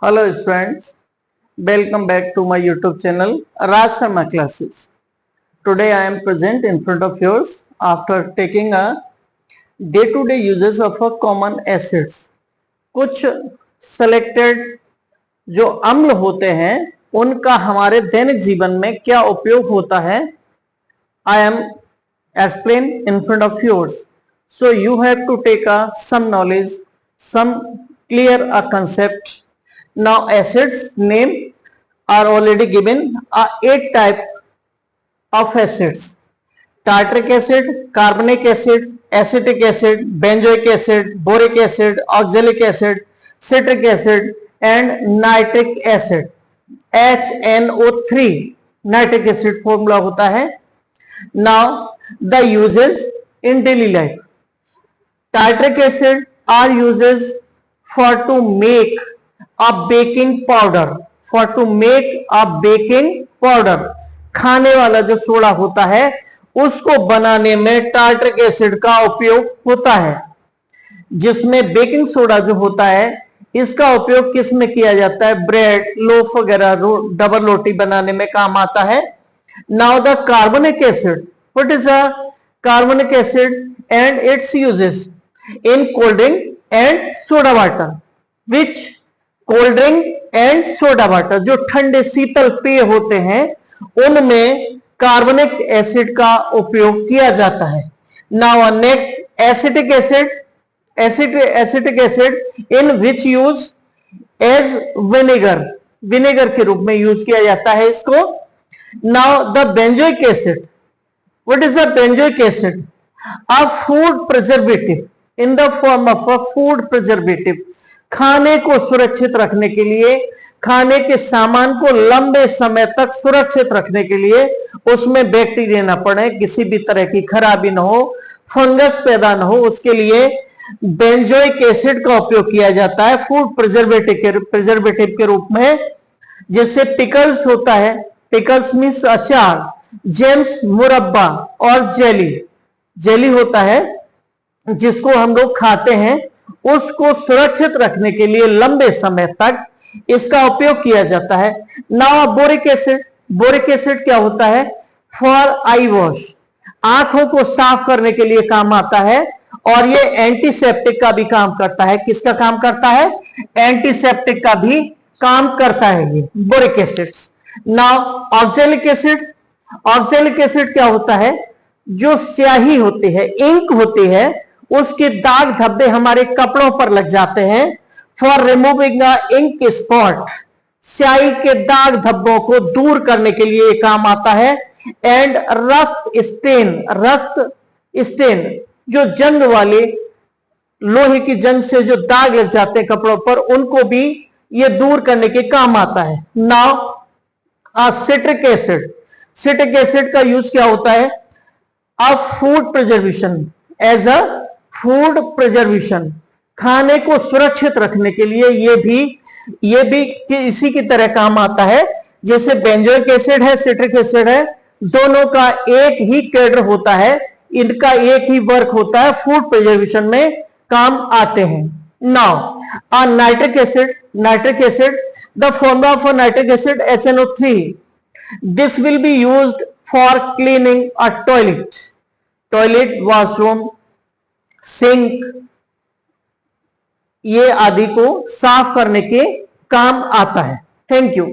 Hello students, welcome back to my YouTube channel Raj Sharma Classes. Today I am present in front of yours after taking a day-to-day uses of a common acids. कुछ selected जो अम्ल होते हैं उनका हमारे दैनिक जीवन में क्या उपयोग होता है I am explain in front of yours. So you have to take some knowledge, some clear a concept. Now acids name are already given. 8 type of acids: tartaric acid, carbonic acid, acetic acid, benzoic acid, boric acid, oxalic acid, citric acid and nitric acid. HNO3 nitric acid formula होता है. Now the uses in daily life. Tartaric acid are uses for to make a baking powder. For to make a baking powder. खाने वाला जो soda होता है उसको बनाने में टार्टरिक एसिड का उपयोग होता है. जिसमें बेकिंग सोडा जो होता है इसका उपयोग किस में किया जाता है? ब्रेड, लोफ वगैरह, डबल रोटी बनाने में काम आता है. Now the carbonic acid. What is a carbonic acid and it's uses in cold drink and soda water. Which cold drink and soda water, जो ठंडे शीतल पेय होते हैं उनमें कार्बोनिक एसिड का उपयोग किया जाता है. Now next acetic acid. Acetic acid in which use as vinegar. Vinegar के रूप में यूज किया जाता है इसको. Now the benzoic acid. What is the benzoic acid? A food preservative in the form of a food preservative. खाने को सुरक्षित रखने के लिए, खाने के सामान को लंबे समय तक सुरक्षित रखने के लिए, उसमें बैक्टीरिया ना पड़े, किसी भी तरह की खराबी ना हो, फंगस पैदा ना हो, उसके लिए बेंजोइक एसिड का उपयोग किया जाता है फूड प्रिजर्वेटिव के रूप में. जैसे पिकल्स होता है, पिकल्स मीन्स अचार, जेम्स मुरब्बा और जेली. जेली होता है जिसको हम लोग खाते हैं, उसको सुरक्षित रखने के लिए लंबे समय तक इसका उपयोग किया जाता है. Now boric acid. Boric acid क्या होता है? For I wash. आंखों को साफ करने के लिए काम आता है और ये एंटीसेप्टिक का भी काम करता है. किसका काम करता है? एंटीसेप्टिक का भी काम करता है ये boric acid. Now oxalic acid. Oxalic acid क्या होता है? जो स्याही होती है, इंक होती है, उसके दाग धब्बे हमारे कपड़ों पर लग जाते हैं. For removing ink spot. स्याही के दाग धब्बों को दूर करने के लिए काम आता है. And rust stain. Rust stain जो जंग वाले, लोहे की जंग से जो दाग लग जाते हैं कपड़ों पर, उनको भी ये दूर करने के काम आता है. Now citric acid. Citric acid का यूज क्या होता है? A food preservation. As a food preservation. खाने को सुरक्षित रखने के लिए ये भी इसी की तरह काम आता है. जैसे बेंजोइक एसिड है, सिट्रिक एसिड है, दोनों का एक ही कैडर होता है, इनका एक ही वर्क होता है, फूड प्रिजर्वेशन में काम आते हैं. Now nitric acid. Nitric acid, the formula of nitric acid HNO3. This will be used for cleaning a toilet. Toilet, washroom, sink, ये आदि को साफ करने के काम आता है. Thank you.